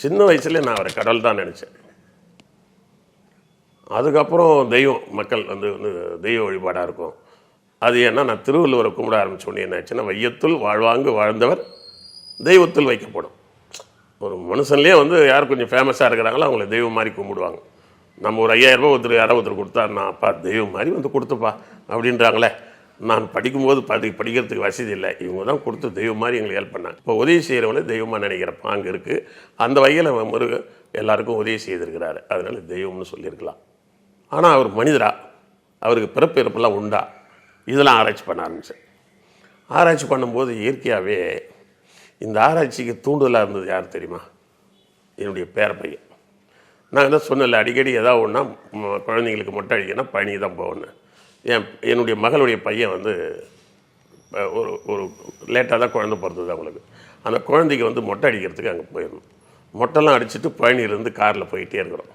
சின்ன வயசுலேயே நான் அவரை கடவுள் தான் நினச்சேன். அதுக்கப்புறம் தெய்வம் மக்கள் வந்து தெய்வ வழிபாடாக இருக்கும். அது ஏன்னா நான் திருவள்ளுவரை கும்பிட ஆரம்பித்தோடனே என்ன ஆச்சுன்னா, வையத்துள் வாழ்வாங்கு வாழ்ந்தவர் தெய்வத்தில் வைக்கப்படும். ஒரு மனுஷன்லேயே வந்து யார் கொஞ்சம் ஃபேமஸாக இருக்கிறாங்களோ அவங்கள தெய்வம் மாதிரி கும்பிடுவாங்க. நம்ம ஒரு 5000 ரூபா ஒருத்தர் கொடுத்தா, நான் அப்பா தெய்வம் மாதிரி வந்து கொடுத்துப்பா அப்படின்றாங்களே. நான் படிக்கும்போது படிக்கிறதுக்கு வசதி இல்லை, இவங்க தான் கொடுத்து தெய்வம் மாதிரி எங்களுக்கு ஹெல்ப் பண்ணாங்க. இப்போ உதவி செய்கிறவங்களே தெய்வமாக நினைக்கிற பாங்கு இருக்குது. அந்த வகையில் முருகன் எல்லாருக்கும் உதவி செய்திருக்கிறாரு, அதனால தெய்வம்னு சொல்லியிருக்கலாம். ஆனால் அவர் மனிதரா, அவருக்கு பிறப்பு இறப்பெல்லாம் உண்டா, இதெல்லாம் ஆராய்ச்சி பண்ண ஆரம்பித்தேன். ஆராய்ச்சி பண்ணும்போது இயற்கையாகவே இந்த ஆராய்ச்சிக்கு தூண்டுதலாக இருந்தது யார் தெரியுமா? என்னுடைய பேர பையன். நான் என்ன சொன்னல, அடிக்கடி ஏதாவது ஒன்றா குழந்தைங்களுக்கு மொட்டை அடிக்கணும்னா பழனி தான் போகணும். என்னுடைய மகளுடைய பையன் வந்து ஒரு லேட்டாக தான் குழந்தை பிறந்தது அவங்களுக்கு. அந்த குழந்தைக்கு வந்து மொட்டை அடிக்கிறதுக்கு அங்கே போயிடணும். மொட்டைலாம் அடிச்சுட்டு பழனியிலேருந்து காரில் போயிட்டே இருக்கிறோம்.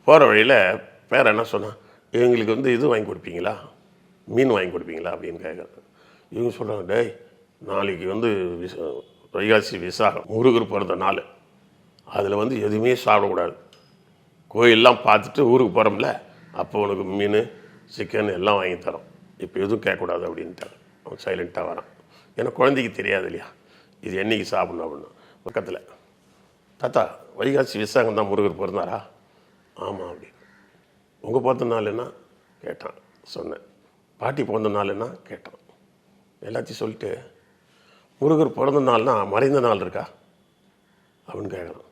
போகிற வழியில் பேர் என்ன சொன்னான், இவங்களுக்கு வந்து இது வாங்கி கொடுப்பீங்களா, மீன் வாங்கி கொடுப்பீங்களா அப்படின்னு கேட்குறாங்க. இவங்க சொல்கிறாங்க, டேய் நாளைக்கு வந்து வைகாசி விசாகம், முருகர் பிறந்த நாள், அதில் வந்து எதுவுமே சாப்பிடக்கூடாது, கோயிலெலாம் பார்த்துட்டு ஊருக்கு போகிறோம்ல, அப்போ உனக்கு மீன் சிக்கன் எல்லாம் வாங்கி தரோம், இப்போ எதுவும் கேட்கக்கூடாது அப்படின்ட்டாங்க. அவன் சைலண்ட்டாக வரான். ஏன்னா குழந்தைக்கு தெரியாது இல்லையா இது என்றைக்கு சாப்பிடணும் அப்படின்னு. பக்கத்தில், தாத்தா வைகாசி விசாகம் தான் முருகர் பிறந்தாரா? ஆமாம் அப்படின்னு. உங்கள் பிறந்த நாள் என்ன கேட்டான். சொன்னேன். பாட்டி பிறந்த நாள் என்ன கேட்டான். எல்லாத்தையும் சொல்லிட்டு, முருகர் பிறந்த நாள்னா மறைந்த நாள் இருக்கா அப்படின்னு கேட்குறான்.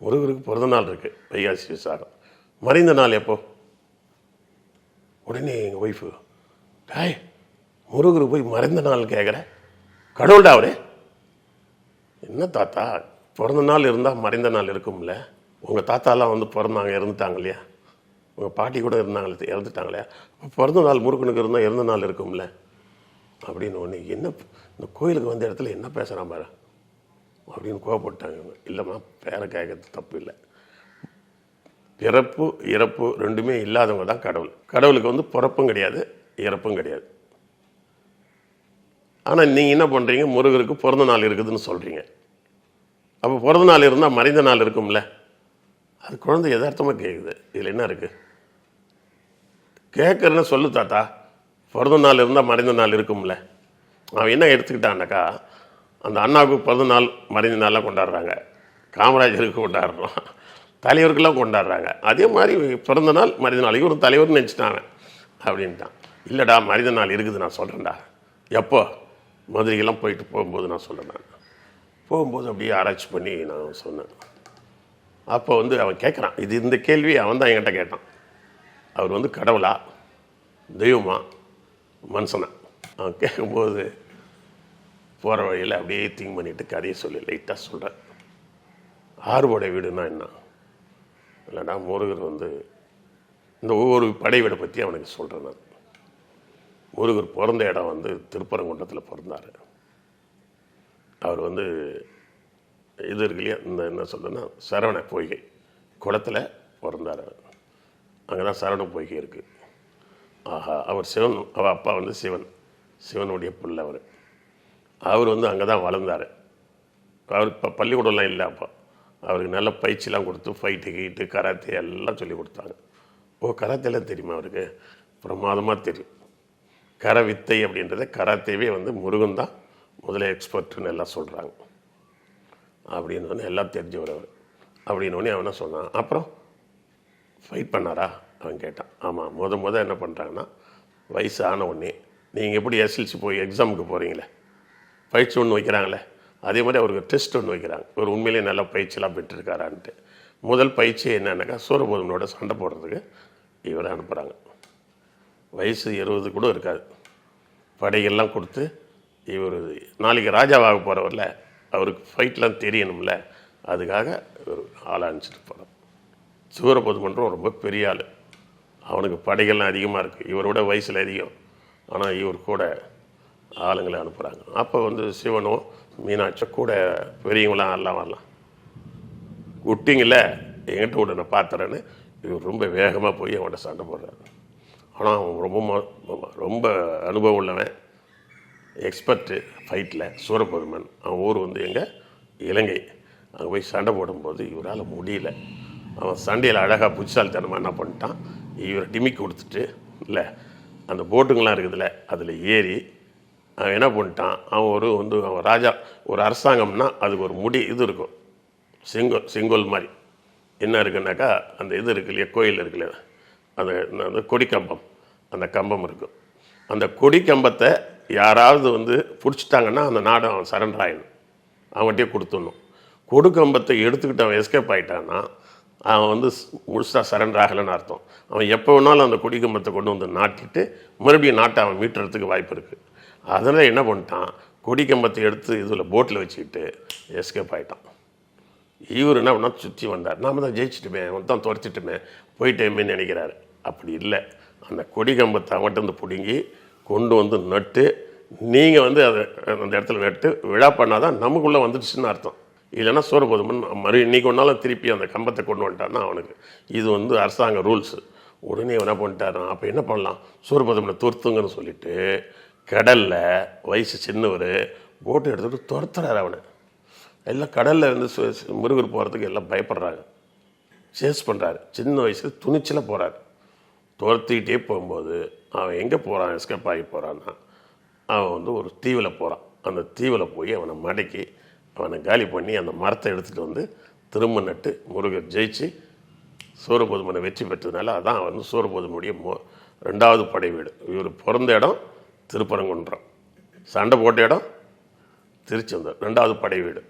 முருகருக்கு பிறந்த நாள் இருக்குது, வைகாசி விசாகம். மறைந்த நாள் எப்போ? உடனே எங்கள் ஒய்ஃபு, டாய் முருகருக்கு போய் மறைந்த நாள் கேட்குற, கடவுள்டா அவரே. என்ன தாத்தா, பிறந்த நாள் இருந்தால் மறைந்த நாள் இருக்கும்ல, உங்கள் தாத்தாலாம் வந்து பிறந்தாங்க இறந்துட்டாங்க இல்லையா, உங்கள் பாட்டி கூட இருந்தாங்களே இறந்துட்டாங்களே, அப்போ பிறந்த நாள் முருகனுக்கு இருந்தால் இறந்த நாள் இருக்கும்ல அப்படின்னு. ஒன்று என்ன இந்த கோயிலுக்கு வந்த இடத்துல என்ன பேசுகிறான் பாரு அப்படின்னு கோவப்பட்டாங்க. இல்லைம்மா, பேரை கேட்கறது தப்பு இல்லை, பிறப்பு இறப்பு ரெண்டுமே இல்லாதவங்க தான் கடவுள். கடவுளுக்கு வந்து பிறப்பும் கிடையாது இறப்பும் கிடையாது. ஆனால் நீங்கள் என்ன பண்ணுறீங்க, முருகருக்கு பிறந்த நாள் இருக்குதுன்னு சொல்கிறீங்க. அப்போ பிறந்த நாள் இருந்தால் மறைந்த நாள் இருக்கும்ல. அது குழந்தை யதார்த்தமாக கேட்குது, இதில் என்ன இருக்குது? கேட்குறேன்னு சொல்லு தாத்தா, பிறந்த நாள் இருந்தால் மறைந்த நாள் இருக்கும்ல. அவன் என்ன எடுத்துக்கிட்டான்னாக்கா, அந்த அண்ணாவுக்கு பிறந்த நாள் மறைந்த நாளாக கொண்டாடுறாங்க, காமராஜருக்கு கொண்டாடுறோம், தலைவருக்கெல்லாம் கொண்டாடுறாங்க. அதே மாதிரி பிறந்த நாள் மனித நாள், இவரும் தலைவர்னு நினச்சிட்டாங்க அப்படின்ட்டான். இல்லைடா மனித நாள் இருக்குது, நான் சொல்கிறேன்டா. எப்போ? மதுரைக்கெல்லாம் போயிட்டு போகும்போது நான் சொல்கிறேன். நான் போகும்போது அப்படியே ஆராய்ச்சி பண்ணி நான் சொன்னேன். அப்போ வந்து அவன் கேட்குறான், இந்த கேள்வி அவன் தான் என்கிட்ட கேட்டான். அவர் வந்து கடவுளா தெய்வமா மனுஷனா? அவன் கேட்கும்போது போகிற வழியில் அப்படியே திங்க் பண்ணிவிட்டு கதையை சொல்லி லைட்டாக சொல்கிறேன். ஆறுபடை வீடுனா என்ன? இல்லைனா முருகர் வந்து இந்த ஒவ்வொரு படை வீடை பற்றி அவனுக்கு சொல்கிறேன் நான். முருகர் பிறந்த இடம் வந்து திருப்பரங்குன்றத்தில் பிறந்தார். அவர் வந்து இது இருக்கு இல்லையா, இந்த என்ன சொல்கிறேன்னா சரவண பொய்கை குளத்தில் பிறந்தார். அங்கே தான் சரவண பொய்கை இருக்குது. ஆஹா, அவர் சிவன், அவள் அப்பா வந்து சிவனுடைய பிள்ளை. அவர் வந்து அங்கே தான் வளர்ந்தார். அவர் இப்போ பள்ளிக்கூடம்லாம் இல்லை. அப்போ அவருக்கு நல்ல பயிற்சிலாம் கொடுத்து ஃபைட்டு கீட்டு கராத்தே எல்லாம் சொல்லி கொடுத்தாங்க. கராத்தேலாம் தெரியுமா அவருக்கு? பிரமாதமாக தெரியும். கர வித்தை அப்படின்றத கராத்தேவே வந்து முருகன் தான் முதல்ல எக்ஸ்பர்ட்டுன்னு எல்லாம் சொல்கிறாங்க. அப்படின்னு எல்லாம் தெரிஞ்சவர் அவர். அப்படின்னோடனே அவனை சொன்னான். அப்புறம் ஃபைட் பண்ணாரா அவன் கேட்டான். ஆமாம், முத என்ன பண்ணுறாங்கன்னா, வயசு ஆன உடனே நீங்கள் எப்படி எஸ்எல்சி போய் எக்ஸாமுக்கு போகிறீங்களே, பயிற்சி ஒன்று வைக்கிறாங்களே, அதே மாதிரி அவருக்கு டெஸ்ட் ஒன்று வைக்கிறாங்க, ஒரு உண்மையிலே நல்ல பயிற்சியெலாம் பெற்றிருக்காரான்ட்டு. முதல் பயிற்சி என்னன்னாக்கா, சூரபோதனோட சண்டை போடுறதுக்கு இவரை அனுப்புகிறாங்க. வயசு 20 கூட இருக்காது. படைகள்லாம் கொடுத்து இவர் நாளைக்கு ராஜாவாக போகிறவரில் அவருக்கு ஃபைட்லாம் தெரியணும்ல, அதுக்காக ஒரு ஆளை அனுப்பிச்சிட்டு போகிறார். சூரபோதமன்றம் ரொம்ப பெரிய ஆள், அவனுக்கு படைகள்லாம் அதிகமாக இருக்குது, இவரோட வயசில் அதிகம். ஆனால் இவர் கூட ஆளுங்களை அனுப்புகிறாங்க. அப்போ வந்து சிவனோ மீனாட்சி கூட பெரியவங்களாம் எல்லாம் வரலாம், விட்டிங்கள என்கிட்ட விட நான் பார்த்துறேன்னு இவர் ரொம்ப வேகமாக போய் அவன்கிட்ட சண்டை போடுறாரு. ஆனால் அவன் ரொம்ப அனுபவம் உள்ளவன், எக்ஸ்பர்ட்டு ஃபைட்டில். சூரபெருமன் அவன் ஊர் வந்து எங்கள் இலங்கை. அங்கே போய் சண்டை போடும்போது இவரால் முடியல. அவன் சண்டையில் அழகாக புத்திசாலித்தனமாக என்ன பண்ணிட்டான், இவரை டிமிக்கி கொடுத்துட்டு இல்லை அந்த போட்டுங்களாம் இருக்குதுல்ல அதில் ஏறி அவன் என்ன பண்ணிட்டான், அவன் அவன் ராஜா ஒரு அரசாங்கம்னா அதுக்கு ஒரு இது இருக்கும், செங்கோல் மாதிரி என்ன இருக்குன்னாக்கா அந்த இது இருக்கு இல்லையா, கோயில் இருக்கு இல்லையா, அந்த கொடி கம்பம், அந்த கம்பம் இருக்கும். அந்த கொடி கம்பத்தை யாராவது பிடிச்சிட்டாங்கன்னா அந்த நாடு அவன் சரண்டர் ஆகிடும், அவன்கிட்டயே கொடுத்துடணும். கொடு கம்பத்தை எடுத்துக்கிட்டு அவன் எஸ்கேப் ஆகிட்டான்னா அவன் முழுசாக சரண்டர் ஆகலைன்னு அர்த்தம். அவன் எப்போ வேணாலும் அந்த கொடி கம்பத்தை கொண்டு நாட்டிட்டு மறுபடியும் நாட்டை அவன் மீட்டுறதுக்கு வாய்ப்பு இருக்குது. அதனால் என்ன பண்ணிட்டான், கொடி கம்பத்தை எடுத்து இதில் போட்டில் வச்சுக்கிட்டு எஸ்கேப் ஆகிட்டான். இவர் என்ன பண்ணால் சுற்றி வந்தார், நாம் தான் ஜெயிச்சிட்டுமே, அவன் தான் துரைச்சிட்டுமே, போயிட்டேமேன்னு நினைக்கிறாரு. அப்படி இல்லை, அந்த கொடி கம்பத்தை அவன்கிட்ட பிடுங்கி கொண்டு நட்டு நீங்கள் அதை அந்த இடத்துல நட்டு விழா பண்ணால் தான் நமக்குள்ளே வந்துடுச்சுன்னு அர்த்தம். இல்லைன்னா சூரபதுமன் இன்னைக்கு ஒன்றாலும் திருப்பி அந்த கம்பத்தை கொண்டு வந்துட்டான்னா அவனுக்கு இது அரசாங்க ரூல்ஸு. உடனே என்ன பண்ணிட்டாரு, அப்போ என்ன பண்ணலாம், சூரபதுமனை துரத்துங்கன்னு சொல்லிட்டு கடலில் வயசு சின்னவர் போட்டு எடுத்துகிட்டு துரத்துறாரு அவனை. எல்லாம் கடலில் முருகர் போகிறதுக்கு எல்லாம் பயப்படுறாங்க, சேஸ் பண்ணுறாரு. சின்ன வயசில் துணிச்சலாக போகிறாரு. துரத்திக்கிட்டே போகும்போது அவன் எங்கே போகிறான், எஸ்கேப் ஆகி போகிறான்னா அவன் ஒரு தீவில் போகிறான். அந்த தீவில் போய் அவனை மடக்கி அவனை காலி பண்ணி அந்த மரத்தை எடுத்துகிட்டு திரும்ப நட்டு முருகர் ஜெயிச்சு சூரபதுமனை வெற்றி பெற்றதுனால அதான் சூரபதுமனுடைய 2வது படை வீடு. இவர் பிறந்த இடம் திருப்பரங்குன்றம், சண்டை போட்ட இடம் திருச்செந்தூர், 2வது படை வீடு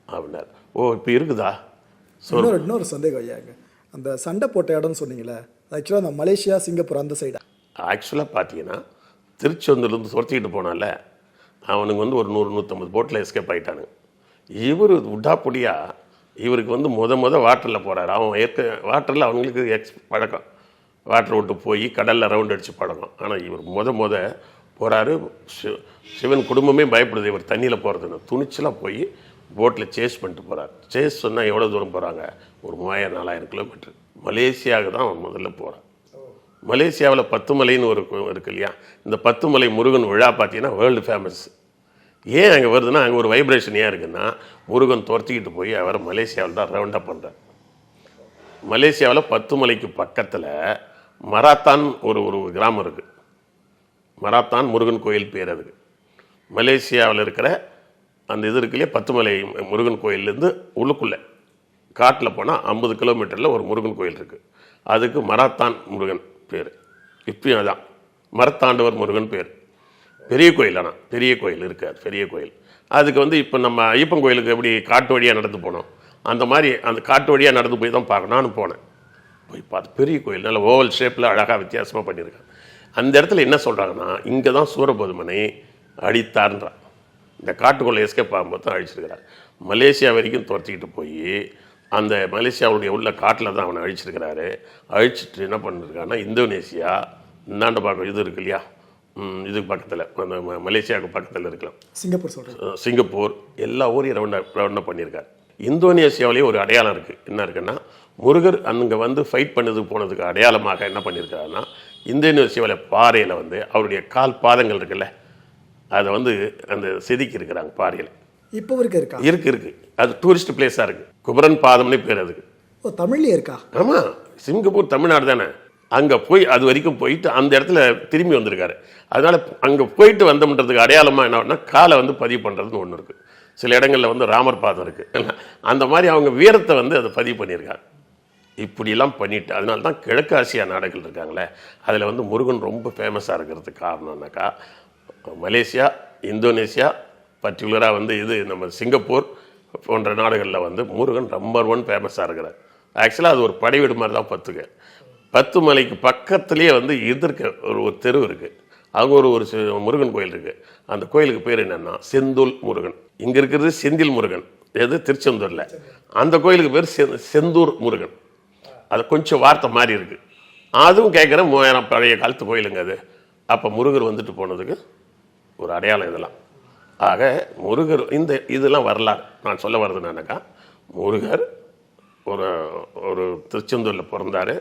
அப்படின்னாரு. ஓ இப்போ இருக்குதா? இன்னொரு சந்தேகம் ஐயாங்க, அந்த சண்டை போட்ட இடம்னு சொன்னீங்களே, ஆக்சுவலாக அந்த மலேசியா சிங்கப்பூர் அந்த சைடா? ஆக்சுவலாக பார்த்தீங்கன்னா திருச்செந்தூர்லேருந்து துரத்திக்கிட்டு போனால அவனுக்கு ஒரு 100-150 போட்டில் எஸ்கேப் ஆகிட்டானுங்க. இவர் உடாப்பொடியாக இவருக்கு முத வாட்டரில் போகிறார். அவன் வாட்டரில் அவங்களுக்கு பழக்கம், வாட்டர் விட்டு போய் கடலில் ரவுண்ட் அடித்து பழக்கம். ஆனால் இவர் முத போகிறாரு. சிவன் குடும்பமே பயப்படுது இவர் தண்ணியில் போகிறதுன்னு. துணிச்சலாக போய் போட்டில் சேஸ் பண்ணிட்டு போகிறார். சேஸ் சொன்னால் எவ்வளோ தூரம் போகிறாங்க, ஒரு 3000-4000 கிலோமீட்டர். மலேசியாவுக்கு தான் அவன் முதல்ல போகிறான். மலேசியாவில் 10 மலைன்னு ஒரு இருக்கு இல்லையா, இந்த 10 மலை முருகன் விழா பார்த்தீங்கன்னா வேர்ல்டு ஃபேமஸ். ஏன் அங்கே வருதுன்னா அங்கே ஒரு வைப்ரேஷன் ஏன் இருக்குன்னா, முருகன் துரத்திக்கிட்டு போய் அவர் மலேசியாவில் தான் ரவுண்டப் பண்ணுறார். மலேசியாவில் 10 மலைக்கு பக்கத்தில் மராத்தான் ஒரு கிராமம் இருக்குது. மராத்தான் முருகன் கோயில் பேர். அதுக்கு மலேசியாவில் இருக்கிற அந்த இது இருக்கு இல்லையா, 10 மலை முருகன் கோயிலேருந்து உள்ளுக்குள்ளே காட்டில் போனால் 50 கிலோமீட்டரில் ஒரு முருகன் கோயில் இருக்குது. அதுக்கு மராத்தான் முருகன் பேர். இப்பயும் அதான் மரத்தாண்டவர் முருகன் பேர். பெரிய கோயில், ஆனால் பெரிய கோயில் இருக்காது, பெரிய கோயில். அதுக்கு இப்போ நம்ம ஐயப்பன் கோயிலுக்கு எப்படி காட்டு வழியாக நடந்து போனோம், அந்த மாதிரி அந்த காட்டு வழியாக நடந்து போய் தான் பார்க்கணும். நானும் போனேன், போய் பார்த்து பெரிய கோயில், நல்ல ஓவல் ஷேப்பில் அழகாக வித்தியாசமாக பண்ணியிருக்காங்க. அந்த இடத்துல என்ன சொல்கிறாங்கன்னா, இங்கே தான் சூரபதுமனை அடித்தார்ன்றான். இந்த காட்டுக்குள்ளே எஸ்கேப் ஆகும்போது தான் அழிச்சிருக்கிறார். மலேசியா வரைக்கும் துரத்திக்கிட்டு போய் அந்த மலேசியாவுடைய உள்ள காட்டில் தான் அவனை அழிச்சிருக்கிறாரு. அழிச்சிட்டு என்ன பண்ணிருக்காங்கன்னா, இந்தோனேசியா இந்தாண்ட பார்க்க இது இருக்கு இல்லையா, இதுக்கு பக்கத்தில் அந்த மலேசியாவுக்கு பக்கத்தில் இருக்கலாம், சிங்கப்பூர் சொல்கிறேன், சிங்கப்பூர் எல்லா ஊரையும் ரவுண்டாக பண்ணியிருக்காரு. இந்தோனேசியாவிலேயே ஒரு அடையாளம் இருக்குது. என்ன இருக்குன்னா, முருகர் அங்கே ஃபைட் பண்ணதுக்கு போனதுக்கு அடையாளமாக என்ன பண்ணியிருக்காருன்னா, இந்தோனேசியாவில் பாறையில் அவருடைய கால் பாதங்கள் இருக்குல்ல, அதை அந்த செதுக்கி இருக்கிறாங்க பாறையில். இப்போ இருக்கா? இருக்கு. அது டூரிஸ்ட் பிளேஸாக இருக்குது. குமரன் பாதம்னு பேர் அதுக்கு. ஓ, தமிழ்லேயே இருக்கா? ஆமாம், சிங்கப்பூர் தமிழ்நாடு தானே. அங்கே போய் அது வரைக்கும் போயிட்டு அந்த இடத்துல திரும்பி வந்திருக்காரு. அதனால் அங்கே போயிட்டு வந்தோம்ன்றதுக்கு அடையாளமாக என்ன காலை பதிவு பண்ணுறதுன்னு ஒன்று இருக்குது. சில இடங்களில் ராமர் பாதம் இருக்குது. அந்த மாதிரி அவங்க வீரத்தை அதை பதிவு பண்ணியிருக்காங்க. இப்படிலாம் பண்ணிட்டு அதனால தான் கிழக்கு ஆசியா நாடுகள் இருக்காங்களே, அதில் முருகன் ரொம்ப ஃபேமஸாக இருக்கிறதுக்கு காரணம்னாக்கா, மலேசியா, இந்தோனேசியா, பர்டிகுலராக இது நம்ம சிங்கப்பூர் போன்ற நாடுகளில் முருகன் நம்பர் 1 ஃபேமஸாக இருக்கிறார். ஆக்சுவலாக அது ஒரு படை வீடு மாதிரி தான். 10 மலைக்கு பக்கத்துலேயே எதிர்க்க ஒரு தெரு இருக்குது. அங்கே ஒரு முருகன் கோயில் இருக்குது. அந்த கோயிலுக்கு பேர் என்னென்னா செந்தூல் முருகன். இங்கே இருக்கிறது செந்தில் முருகன், எது திருச்செந்தூரில். அந்த கோயிலுக்கு பேர் செந்தூர் முருகன். அது கொஞ்சம் வார்த்தை மாதிரி இருக்குது. அதுவும் கேட்குறேன், 3000 பழைய காலத்து கோயிலுங்க அது. அப்போ முருகர் போனதுக்கு ஒரு அடையாளம் இதெல்லாம். ஆக முருகர் இதெல்லாம் வரலாறு. நான் சொல்ல வர்றது என்னன்னாக்கா, முருகர் ஒரு திருச்செந்தூரில் பிறந்தார்,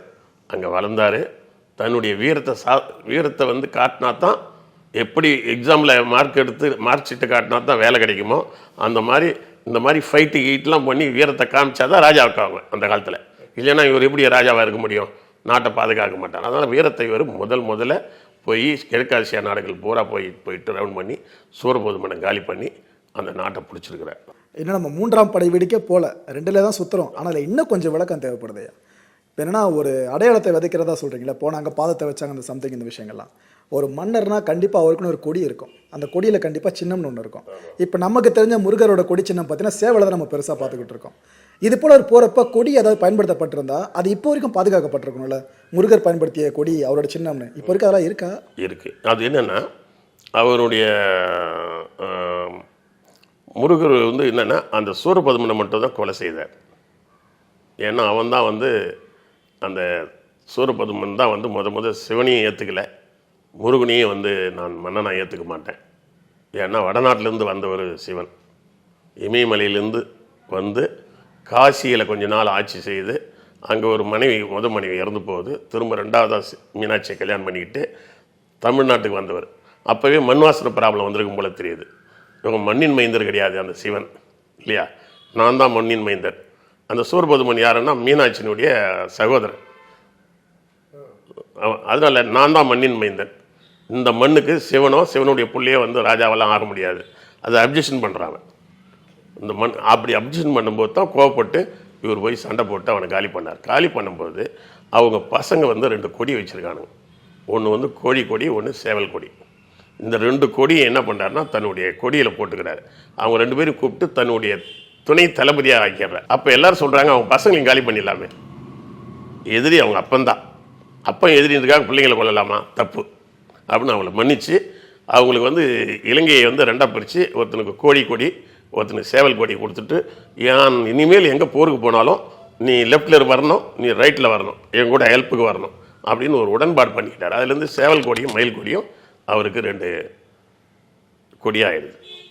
அங்கே வளர்ந்தார். தன்னுடைய வீரத்தை காட்டினா தான், எப்படி எக்ஸாமில் மார்க் ஷீட்டு காட்டினா தான் வேலை கிடைக்குமோ, அந்த மாதிரி இந்த மாதிரி ஃபைட்டு கீட்லாம் பண்ணி வீரத்தை காமிச்சாதான் ராஜா ஆக்குவாங்க அந்த காலத்தில். இல்லைன்னா இவர் எப்படி ராஜாவாக இருக்க முடியும்? நாட்டை பாதுகாக்க மாட்டார். அதனால் வீரத்தை இவர் முதல்ல போய் கிழக்காசியா நாடுகள் பூரா போயிட்டு ரவுண்ட் பண்ணி சூரபதுமனை காலி பண்ணி அந்த நாட்டை பிடிச்சிருக்கிறார். இன்னும் நம்ம 3ஆம் படை வீடுக்கே போகல, 2ல் தான் சுற்றுறோம். ஆனால் அதில் இன்னும் கொஞ்சம் விளக்கம் தேவைப்படுதையா? இப்போ என்னன்னா, ஒரு அடையாளத்தை விதைக்கிறதா சொல்கிறீங்களா? போனாங்க, பாதத்தை வச்சாங்க, அந்த சம்திங், இந்த விஷயங்கள்லாம். ஒரு மன்னர்னா கண்டிப்பாக அவருக்குன்னு ஒரு கொடி இருக்கும். அந்த கொடியில் கண்டிப்பாக சின்னம்னு ஒன்று இருக்கும். இப்போ நமக்கு தெரிஞ்ச முருகரோட கொடி சின்னம் பார்த்தீங்கன்னா சேவலை தான் நம்ம பெருசாக பார்த்துக்கிட்டு இருக்கோம். இது போல் ஒரு போகிறப்ப கொடி ஏதாவது பயன்படுத்தப்பட்டிருந்தா அது இப்போ வரைக்கும் பாதுகாக்கப்பட்டிருக்கணும்ல? முருகர் பயன்படுத்திய கொடி அவரோட சின்னம்னு இப்போ வரைக்கும் அதெல்லாம் இருக்கா? இருக்குது. அது என்னென்னா, அவருடைய முருகர் வந்து என்னென்னா அந்த சூரபதுமனை மட்டும் தான் கொலை செய்தார். ஏன்னா அவன் தான் வந்து அந்த சூரபதுமன் தான் வந்து முத சிவனையும் ஏற்றுக்கலை, முருகனையும் வந்து நான் மன்னனாக ஏற்றுக்க மாட்டேன். ஏன்னா வடநாட்டிலேருந்து வந்த ஒரு சிவன் இமயமலையிலேருந்து வந்து காசியில் கொஞ்ச நாள் ஆட்சி செய்து அங்கே ஒரு மனைவி இறந்து போகுது. திரும்ப 2வதாக மீனாட்சியை கல்யாணம் பண்ணிக்கிட்டு தமிழ்நாட்டுக்கு வந்தவர். அப்போவே மண் வாசனை ப்ராப்ளம் வந்திருக்கும் போல தெரியுது. இவங்க மண்ணின் மைந்தர் கிடையாது அந்த சிவன், இல்லையா? நான் தான் மண்ணின் மைந்தர். அந்த சூரபதுமன் யாருன்னா மீனாட்சியினுடைய சகோதரன். அதனால் நான் தான் மண்ணின் மைந்தன், இந்த மண்ணுக்கு சிவனுடைய புள்ளையோ வந்து ராஜாவெல்லாம் ஆக முடியாது. அதை அப்ஜெக்ஷன் பண்ணுறாங்க. இந்த மண் அப்படி அப்ஜெக்ஷன் பண்ணும்போது தான் கோவப்பட்டு இவர் போய் சண்டை போட்டு அவனை காலி பண்ணார். காலி பண்ணும்போது அவங்க பசங்க வந்து 2 கொடி வச்சுருக்கானுங்க. ஒன்று வந்து கோழி கொடி, ஒன்று சேவல் கொடி. இந்த 2 கொடியை என்ன பண்ணுறாருன்னா தன்னுடைய கொடியில் போட்டுக்கிறாரு. அவங்க 2 பேரும் கூப்பிட்டு தன்னுடைய துணை தளபதியாக ஆக்கிடுறார். அப்போ எல்லோரும் சொல்கிறாங்க அவங்க பசங்களையும் காலி பண்ணிடலாமே. எதிரி அவங்க அப்பந்தான், அப்பன் எதிரின்றதுக்காக பிள்ளைங்களை கொள்ளலாமா? தப்பு அப்படின்னு அவங்கள மன்னித்து அவங்களுக்கு வந்து இலங்கையை வந்து 2ஆக பிரித்து ஒருத்தனுக்கு கோழி கொடி, ஒருத்தனுக்கு சேவல் கொடி கொடுத்துட்டு, ஏன் இனிமேல் எங்கே போருக்கு போனாலும் நீ லெஃப்டில் வரணும், நீ ரைட்டில் வரணும், என் கூட ஹெல்ப்புக்கு வரணும் அப்படின்னு ஒரு உடன்பாடு பண்ணிக்கிட்டார். அதுலேருந்து சேவல் கொடியும் மயில் கொடியும் அவருக்கு 2 கொடியாகிடுது.